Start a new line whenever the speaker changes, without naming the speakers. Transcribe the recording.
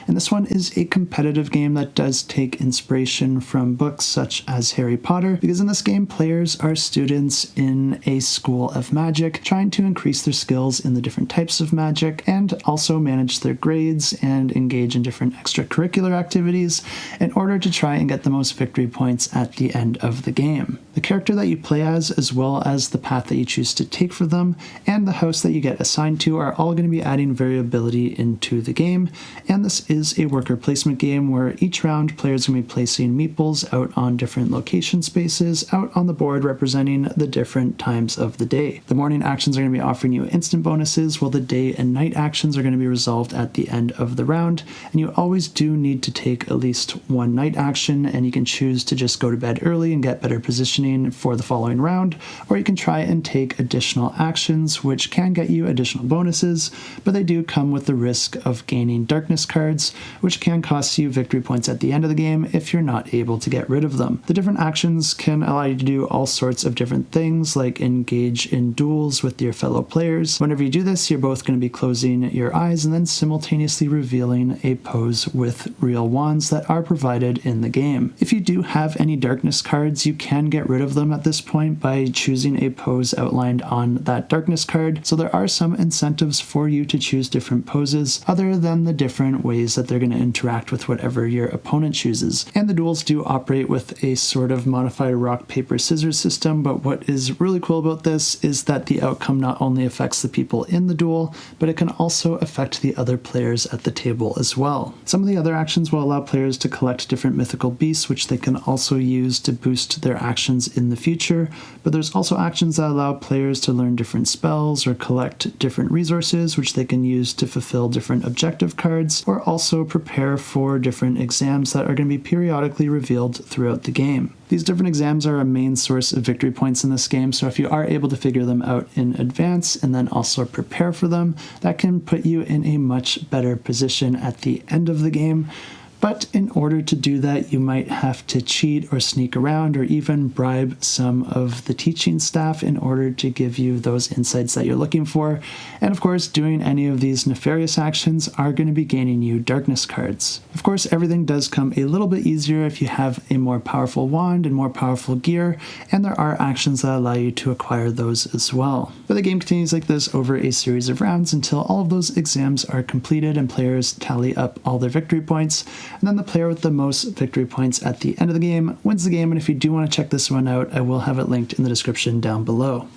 And this one is a competitive game that does take inspiration from books such as Harry Potter, because in this game, players are students in a school of magic, trying to increase their skills in the different types of magic, and also manage their grades and engage in different extracurricular activities in order to try and get the most victory points at the end of the game. The character that you play as well as the path that you choose to take for them, and the house that you get assigned to are all going to be adding variability into the game, and this is a worker placement game where each round players are going to be placing meeples out on different location spaces out on the board representing the different times of the day. The morning actions are going to be offering you instant bonuses, while the day and night actions are going to be resolved at the end of the round, and you always do need to take at least one night action, and you can choose to just go to bed early and get better positioning for the following round, or you can try and take additional actions which can get you additional bonuses, but they do come with the risk of gaining darkness cards, which can cost you victory points at the end of the game if you're not able to get rid of them. The different actions can allow you to do all sorts of different things, like engage in duels with your fellow players. Whenever you do this, you're both going to be closing your eyes and then simultaneously revealing a pose with real wands that are provided in the game. If you do have any darkness cards, you can get rid of them at this point by choosing a pose outlined on that darkness card, so there are some incentives for you to choose different poses other than the different ways that they're going to interact with whatever your opponent chooses. And the duels do operate with a sort of modified rock, paper, scissors system, but what is really cool about this is that the outcome not only affects the people in the duel, but it can also affect the other players at the table as well. Some of the other actions will allow players to collect different mythical beasts, which they can also use to boost their actions in the future, but there's also actions that allow players to learn different spells or collect different resources which they can use to fulfill different objective cards, or also prepare for different exams that are going to be periodically revealed throughout the game. These different exams are a main source of victory points in this game, so if you are able to figure them out in advance and then also prepare for them, that can put you in a much better position at the end of the game. But in order to do that, you might have to cheat or sneak around or even bribe some of the teaching staff in order to give you those insights that you're looking for. And of course, doing any of these nefarious actions are going to be gaining you darkness cards. Of course, everything does come a little bit easier if you have a more powerful wand and more powerful gear, and there are actions that allow you to acquire those as well. But the game continues like this over a series of rounds until all of those exams are completed and players tally up all their victory points. And then the player with the most victory points at the end of the game wins the game, and if you do want to check this one out, I will have it linked in the description down below.